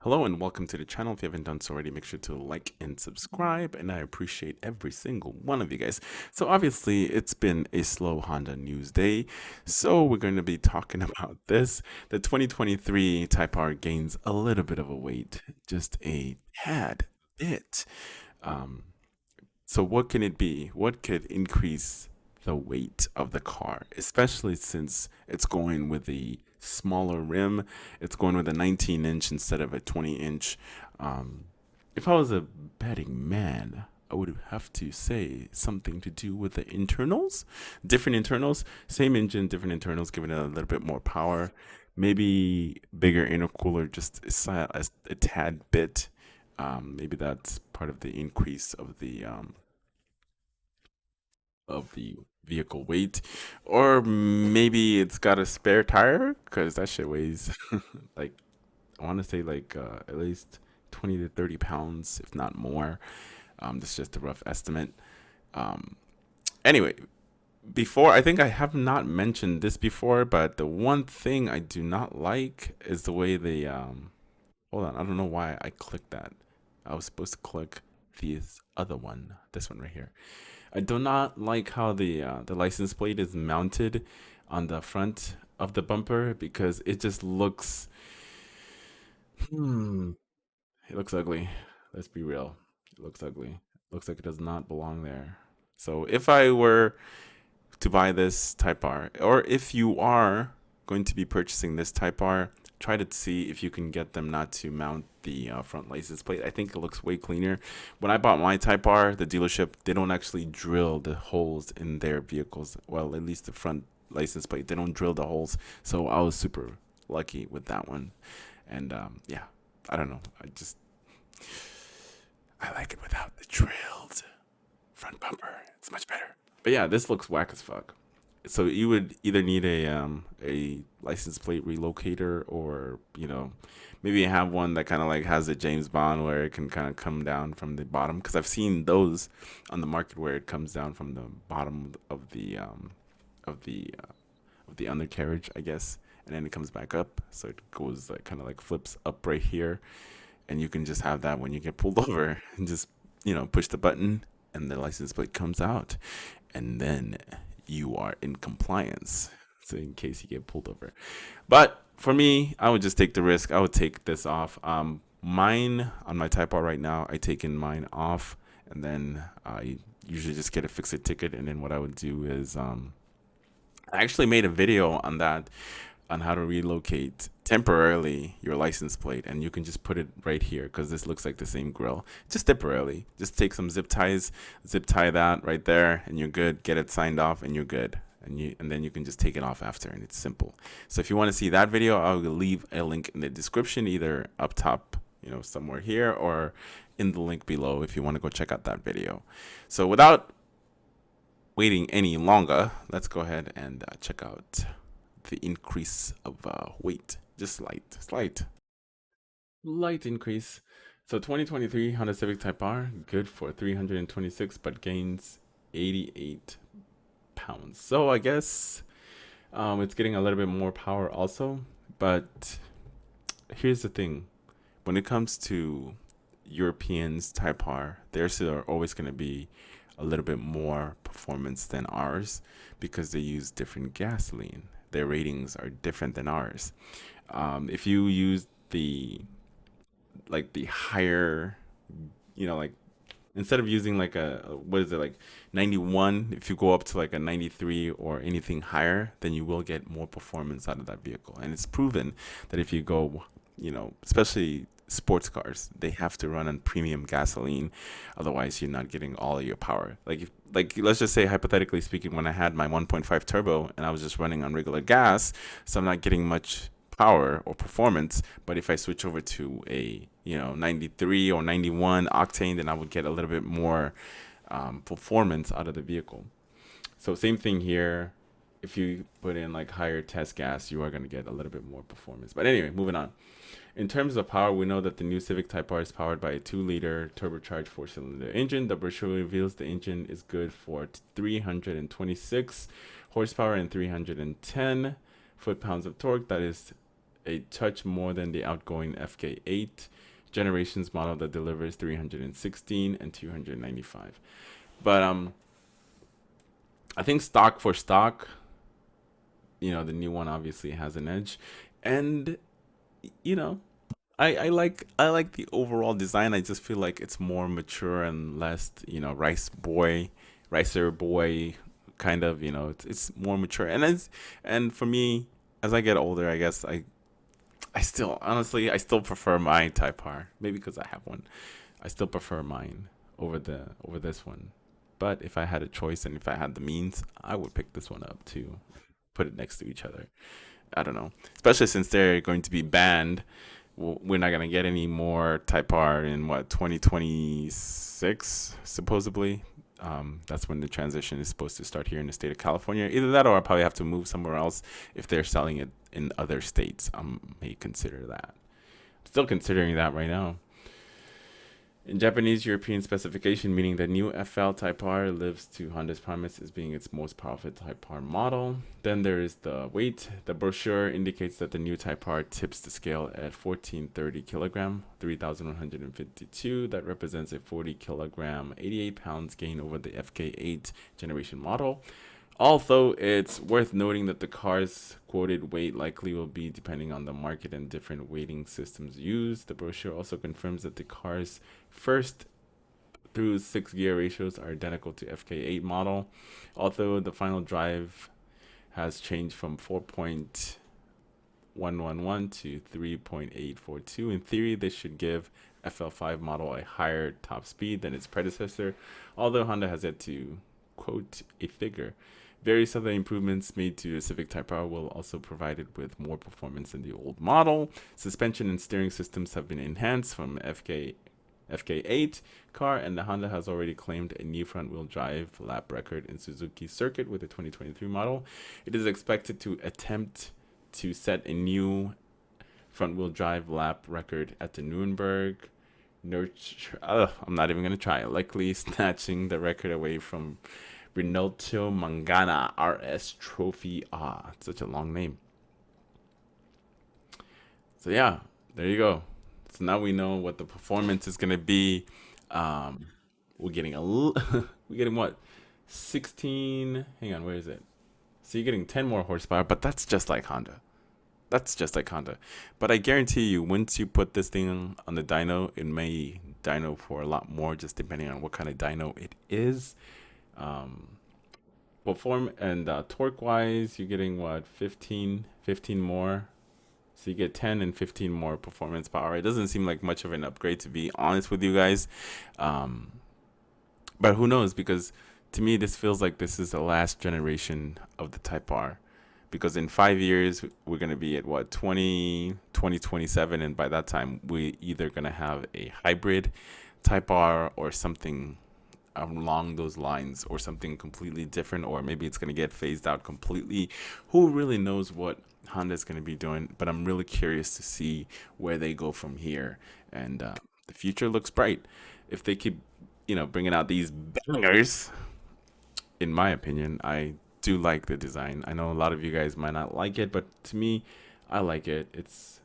Hello and welcome to the channel. If you haven't done so already, make sure to like and subscribe, and I appreciate every single one of you guys. So obviously, it's been a slow Honda news day, so we're going to be talking about this. The 2023 Type R gains a little bit of a weight, just a tad bit. Um, so what can it be? What could increase the weight of the car, especially since it's going with a smaller rim? It's going with a 19-inch instead of a 20-inch. Um, if I was a betting man, I would have to say something to do with the internals, different internals, same engine, different internals, giving it a little bit more power, maybe bigger intercooler, just a tad bit. Maybe that's part of the increase of the vehicle weight, or maybe it's got a spare tire because that shit weighs like I want to say like at least 20 to 30 pounds, if not more. This is just a rough estimate. Um, anyway, before I think I have not mentioned this before, but the one thing I do not like is the way they hold on, I don't know why I clicked that. I was supposed to click this other one, this one right here. I do not like how the license plate is mounted on the front of the bumper because it just looks hmm, it looks ugly. Let's be real. It looks ugly. Looks like it does not belong there. So if I were to buy this Type R, or if you are going to be purchasing this Type R, try to see if you can get them not to mount the front license plate. I think it looks way cleaner. When I bought my Type R, the dealership, they don't actually drill the holes in their vehicles. Well, at least the front license plate, they don't drill the holes. So I was super lucky with that one. And yeah, I don't know. I like it without the drilled front bumper. It's much better. But yeah, this looks whack as fuck. So you would either need a license plate relocator, or maybe have one that kind of like has a James Bond where it can kind of come down from the bottom, because I've seen those on the market where it comes down from the bottom of the of the undercarriage, I guess, and then it comes back up, so it goes like kind of like flips up right here, and you can just have that when you get pulled over and just push the button and the license plate comes out, and then you are in compliance. So in case you get pulled over. But for me, I would just take the risk. I would take this off. Mine on my Type R right now, I taken mine off, and then I usually just get a fix-it ticket. And then what I would do is I actually made a video on that, on how to relocate temporarily your license plate, and you can just put it right here because this looks like the same grill. Just temporarily, just take some zip ties, zip tie that right there, and you're good. Get it signed off, and you're good. And then you can just take it off after, and it's simple. So if you want to see that video, I'll leave a link in the description, either up top, somewhere here, or in the link below if you want to go check out that video. So without waiting any longer, let's go ahead and check out the increase of weight. Just light increase. So 2023 Honda Civic Type R, good for 326, but gains 88 pounds. So I guess it's getting a little bit more power also. But here's the thing: when it comes to Europeans Type R, theirs are always going to be a little bit more performance than ours because they use different gasoline. Their ratings are different than ours. If you use the higher, like, instead of using like what is it, like 91, if you go up to like a 93 or anything higher, then you will get more performance out of that vehicle. And it's proven that if you go, especially sports cars, they have to run on premium gasoline, otherwise you're not getting all of your power. Like let's just say, hypothetically speaking, when I had my 1.5 turbo and I was just running on regular gas, so I'm not getting much power or performance. But if I switch over to a 93 or 91 octane, then I would get a little bit more performance out of the vehicle. So same thing here. If you put in like higher test gas, you are going to get a little bit more performance. But anyway, moving on. In terms of power, we know that the new Civic Type R is powered by a 2-liter turbocharged 4-cylinder engine. The brochure reveals the engine is good for 326 horsepower and 310 foot-pounds of torque. That is a touch more than the outgoing FK8 generations model that delivers 316 and 295. But I think stock for stock, the new one obviously has an edge, and you know, I like the overall design. I just feel like it's more mature and less, ricer boy kind of. It's more mature, and for me, as I get older, I guess I still honestly I still prefer my Type R. Maybe because I have one. I still prefer mine over this one. But if I had a choice and if I had the means, I would pick this one up too. Put it next to each other. I don't know. Especially since they're going to be banned. We're not gonna get any more Type R in what 2026 supposedly. That's when the transition is supposed to start here in the state of California. Either that, or I'll probably have to move somewhere else if they're selling it in other states. I may consider that. Still considering that right now. In Japanese European specification, meaning the new FL Type R lives to Honda's promise as being its most powerful Type R model. Then there is the weight. The brochure indicates that the new Type R tips the scale at 1430 kilogram, 3,152. That represents a 40 kilogram, 88 pounds gain over the FK8 generation model. Although it's worth noting that the car's quoted weight likely will be depending on the market and different weighting systems used. The brochure also confirms that the car's first through 6 gear ratios are identical to FK8 model, although the final drive has changed from 4.111 to 3.842. In theory, this should give FL5 model a higher top speed than its predecessor, although Honda has yet to quote a figure. Various other improvements made to the Civic Type R will also provide it with more performance than the old model. Suspension and steering systems have been enhanced from FK8 car, and the Honda has already claimed a new front-wheel drive lap record in Suzuki circuit with the 2023 model. It is expected to attempt to set a new front-wheel drive lap record at the Nuremberg. I'm not even going to try, likely snatching the record away from Rinaldo Mangana RS Trophy. Such a long name. So yeah, there you go. So now we know what the performance is gonna be. We're getting we're getting what? 16. Hang on, where is it? So you're getting 10 more horsepower, but that's just like Honda. That's just like Honda. But I guarantee you, once you put this thing on the dyno, it may dyno for a lot more, just depending on what kind of dyno it is. Perform and torque wise, you're getting what, 15 more. So you get 10 and 15 more performance power. It doesn't seem like much of an upgrade, to be honest with you guys. But who knows? Because to me, this feels like this is the last generation of the Type R. Because in 5 years, we're going to be at what, 2027. And by that time, we either going to have a hybrid Type R or something along those lines, or something completely different, or maybe it's going to get phased out completely. Who really knows what Honda is going to be doing? But I'm really curious to see where they go from here. And the future looks bright if they keep, bringing out these bangers. In my opinion, I do like the design. I know a lot of you guys might not like it, but to me, I like it. It's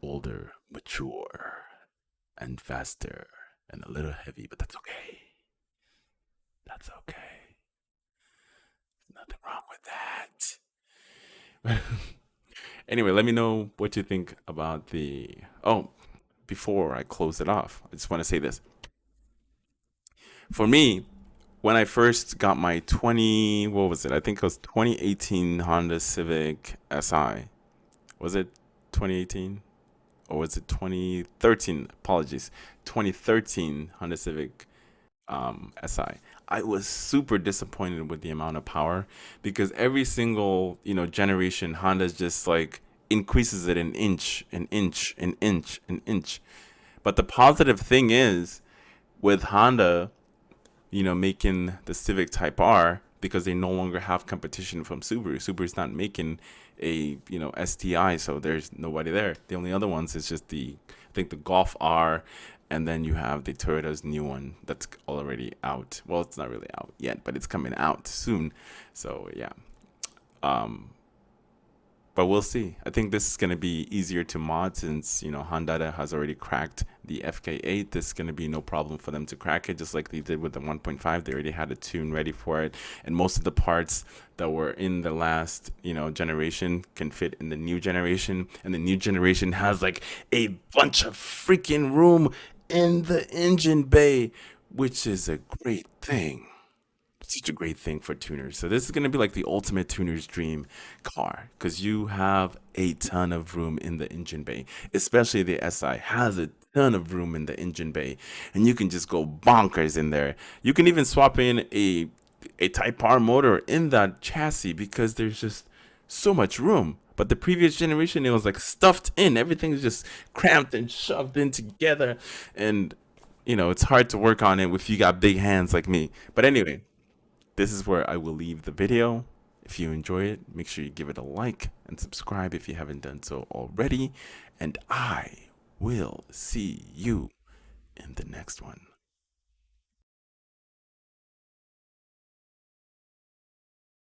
older, mature, and faster, and a little heavy, but that's okay. That's okay. Nothing wrong with that. Anyway, let me know what you think about the. Oh, before I close it off, I just want to say this. For me, when I first got my 20, what was it? I think it was 2018 Honda Civic Si. Was it 2018? Or was it 2013? Apologies. 2013 Honda Civic Si. I was super disappointed with the amount of power, because every single generation Honda's just like increases it an inch, an inch, an inch, an inch. But the positive thing is, with Honda, making the Civic Type R, because they no longer have competition from Subaru. Subaru's not making a STI, so there's nobody there. The only other ones is just I think the Golf R, and then you have the Toyota's new one that's already out. Well, it's not really out yet, but it's coming out soon. So yeah, But we'll see. I think this is going to be easier to mod since, Honda has already cracked the FK8. This is going to be no problem for them to crack it, just like they did with the 1.5. They already had a tune ready for it. And most of the parts that were in the last, generation can fit in the new generation. And the new generation has like a bunch of freaking room in the engine bay, which is a great thing. Such a great thing for tuners. So this is going to be like the ultimate tuner's dream car because you have a ton of room in the engine bay, especially the SI has a ton of room in the engine bay, and you can just go bonkers in there. You can even swap in a Type R motor in that chassis because there's just so much room. But the previous generation, it was like stuffed in. Everything's just cramped and shoved in together, and it's hard to work on it if you got big hands like me. But anyway, this is where I will leave the video. If you enjoy it, make sure you give it a like and subscribe if you haven't done so already. And I will see you in the next one.